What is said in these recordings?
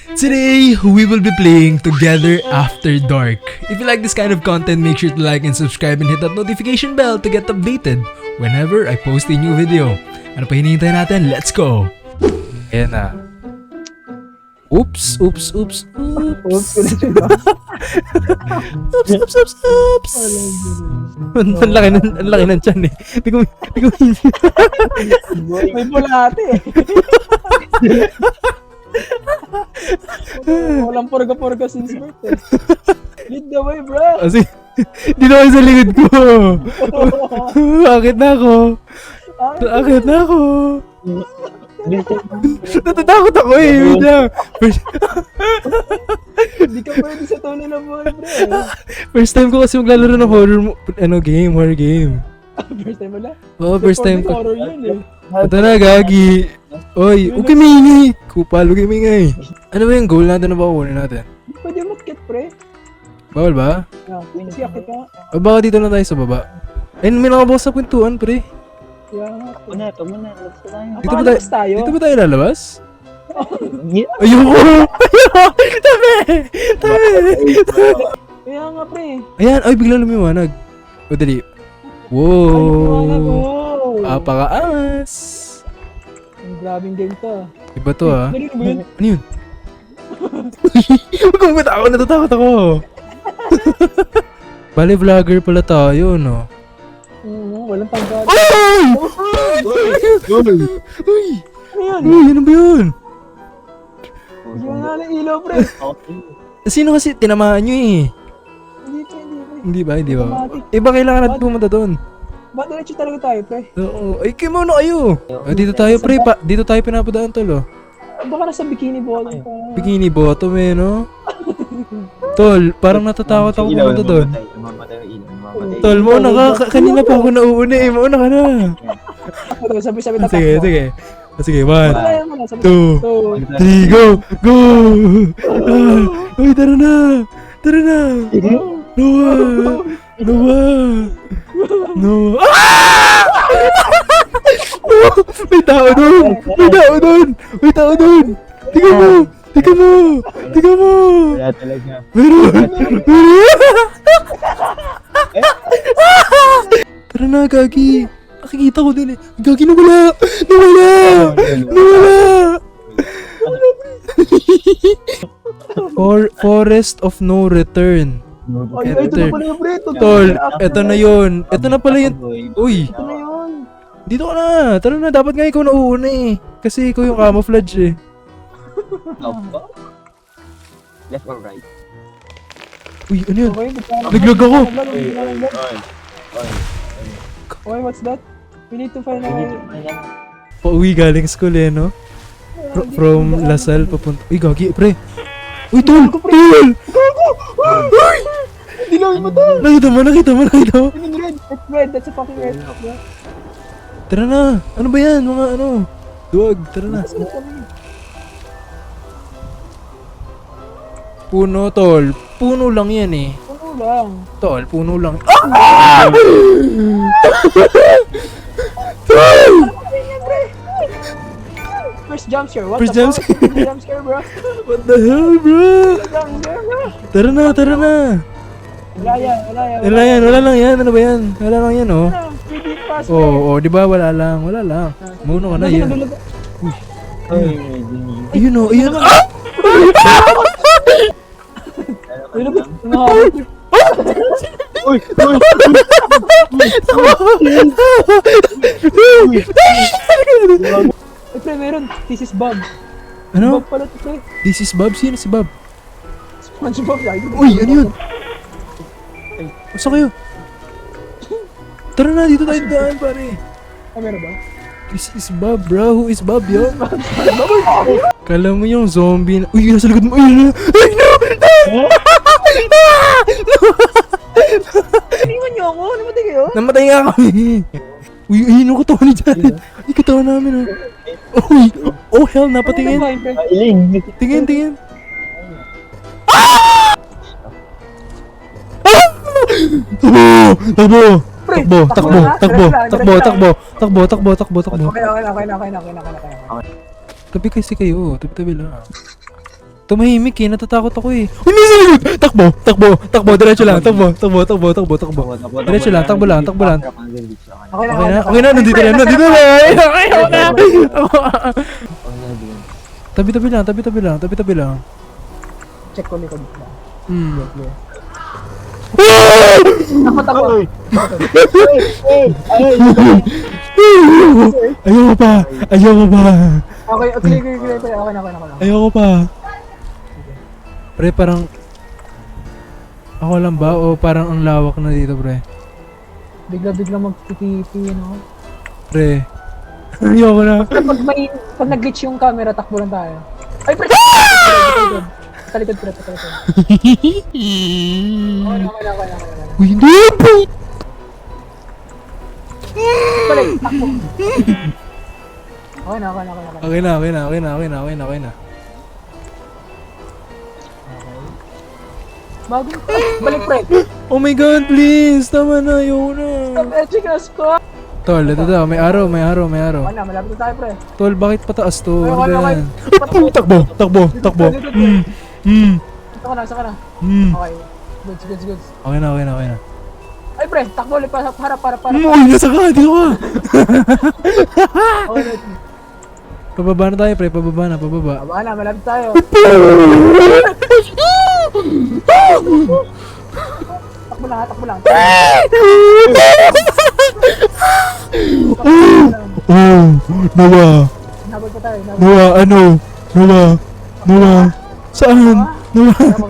Today, we will be playing Together After Dark. If you like this kind of content, make sure to like and subscribe and hit that notification bell to get updated whenever I post a new video. Ano pa hinihintay natin? Let's go! Ayan na. Oops. Oops. Oops, oops. Ang laki ng tiyan eh. Hindi ko May bulate eh. Walang purga-purga since birth eh. Lead the way, bro. Kasi, dito kayo sa likod ko. Akit na ako. Natatakot ako eh. Wait lang. Hindi ka pwede sa tono na boy, bro. First time ko kasi maglalaro ng horror game. First time wala? Oo, first time ko. Horror yun eh. Ito na, gagi. Oy, huwag kami ingay. Kupal, huwag kami ingay. Ano ba yung goal natin na bakunin natin? Pwede matkit, pre. Bawal ba? Kasi akit ka. O baka dito na tayo sa baba. Ayun, may nakabawas sa kwentuhan, pre. Muna. Dito tayo? ba tayo lalabas? Ayoko! Tabi! Kaya nga, pre. Ayan, ay, bigla lumiwanag. O, dali. Wow! Apakaangas! Ang grabing game to. Iba to, ah. Narinig mo yun? Ano yun? Huwag kong ako, natatakot ako. Bale, vlogger pala tayo, no? Walang panggal. Ay! Uy! Ano ba yun? Hindi mo na lang ilaw, pre. Sino kasi tinamaan nyo eh? Hindi, pre. Hindi ba? Iba kailangan natin pumunta doon. Ba't diretso talaga tayo, pre? Oo. Ay, kayo muna kayo. Dito tayo, pre. Dito tayo pinapadaan, tol, oh. Baka nasa bikini bottom pa. Bikini bottom eh, no? Tol, parang natatakot ako pumunta doon. Tol, mauna ka. Kanina pa ako nauuna eh. Mauna ka na. Sabi tatak Sige, mo. sige. Sige, 1, Ayaw mo na, sabi 2, 3, go! Go! Uy, tara na! Tara na! Noah! Ah! May tao doon! Tingnan mo! Wala talaga. Meron! Tara na, Gagi! Nakikita ko din eh. Gagi, nawala! Forest of no return. Ay, ito na pala yung pre. Tol, eto na yun. Eto na pala yun. Uy, Ito na yun. dito ka na. Tara na, dapat nga ikaw nauuna eh. Kasi ikaw yung camouflage eh. Left or right? Uy, ano yun? Okay, Naglag ako. Okay, what's that? We need to find a way. Pauwi galing school eh, no? From Lasal papunta. Uy, Gagi, pre. Uy, tol! Uy! Dilawin mo to! Nakita mo. Yung red. It's red. That's a fucking red. Tara na. Ano ba yan? Mga ano? Duwag, tara na. Puno, tol. Puno lang yan eh. Ano lang? Tol, puno lang. Ah! Tol! First jump scare. What First the jump fuck? First jump scare, bro. What the hell, bro? Jump scare, bro. Tara na. Wala yan. Wala lang yan. Ano ba yan? Wala lang yan, oh. 3D pass. Oo, di ba? Wala lang. Muna ka na yan. Ayun, oh. Ayun. Ah! Ay, pre, meron. This is Bob. Ano? Bob pala to, pre. This is Bob? Sino si Bob? SpongeBob. Uy, ano yun? Masa kayo? Tara na, dito tayo daan, pare. Meron ba? This is Bob, bro. Who is Bob, yo? Kala mo yung zombie na... Uy, nasa likod mo. Uy, no! Iniwan niyo ako. Namatay kayo? Namatay nga kami. Uy, ayun yung katawan ni Jared. Ay, katawan namin, oh. Uy, oh hell, napatingin. Tingin. Takbo. Okay na. Tabi kasi kayo, tabi lang. Tumahimik eh, natatakot ako eh. Uy, nasa likod! Takbo, takbo, takbo, diretso lang, takbo, takbo, takbo, takbo, takbo. Diretso lang, takbo lang, takbo lang. Okay na, Okay na, okay na, nandito na, nandito na. Okay na. Tabi-tabi lang, tabi-tabi lang, tabi-tabi lang. Check ko likod na. Hmm. Nakatawa. Ayoko pa, ayoko pa. Okay, clear. Okay na. Ayoko pa. Pre, parang... Ako lang ba? O parang ang lawak na dito, pre? Bigla magtitipi, no? Pre. Ayoko na. Pag nag-glitch yung camera, takbo lang tayo. Ay, pre! Talikod. Okay na. Uy, hindi! Balik, takbo. Okay na. Okay na. Bagong balik, pre. Oh my god, please! Tama na, ayoko na. Chikas ko. Tol, ito daw, may araw. Okay na, malapit na tayo, pre. Tol, bakit pataas to? Ano ba Okay. yan? Takbo. Saka na. Okay. Goods. Okay na. Ay, pre, takbo ulit. Para. Uy, nasa ka, di ka. Okay na. Pababa na tayo, pre, pababa. Aba na, malapit tayo. Takbo lang. Oh, Noah. Nabol pa tayo. Noah, ano? Noah. Saan? Noah. Nabol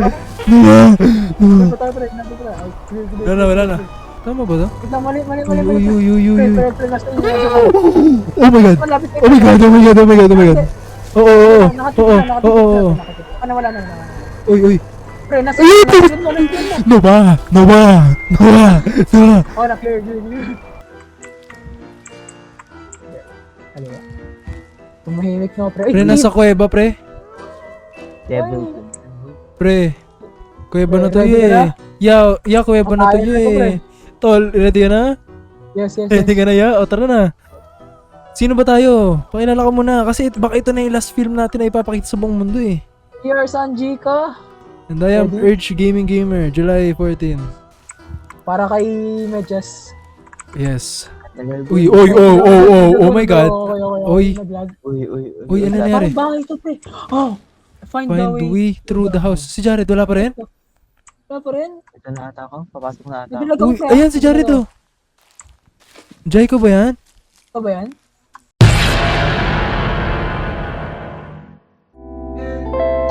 pa tayo, pre. Ay, Wala na. Tama ba to? wait lang, mali. Uy. Pre, nasa inyo. Oh my god. Malapit tayo. Oh my god. Oo. Nakatipid. Ano, wala na. Uy. Pre, nasa inyo. Noah. Oh, na-clear. Kaliwa. Tumahimik na, pre. Ay, Pre, nasa kuweba, pre. Devil. Pre. Kuweba na to Ready eh. Ya, kuweba na to Makain na to, pre. eh. Tol, ready ka na? Yes. Ready ka na, ya? O, tara na. Sino ba tayo? Pakilala ka muna. Kasi baka ito na yung last film natin na ipapakita sa buong mundo eh. Here, Sanji ka. And I am Ready? Urge Gaming Gamer, July 14. Para kay Medyas. Yes. Uy, oh my god. Oy. Naglag. Uy, ano nangyari? Parang bahay to, pre. Oh, find the Find way through the house. Si Jared, wala pa rin? Wala pa rin. Ito na ata ako. Papasok na ata. Nabilag ako, Uy, pre. ayan si Jared oh. Jai ko ba yan? Ito ba yan?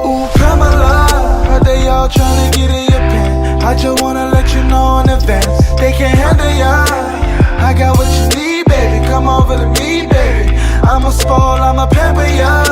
Ooh, Pamela, heard they all tryna get in your pen. I just wanna let you know in advance, they can't handle ya. I got what you need, baby. Come over to me, baby. I'm a spoil, I'm a pamper ya.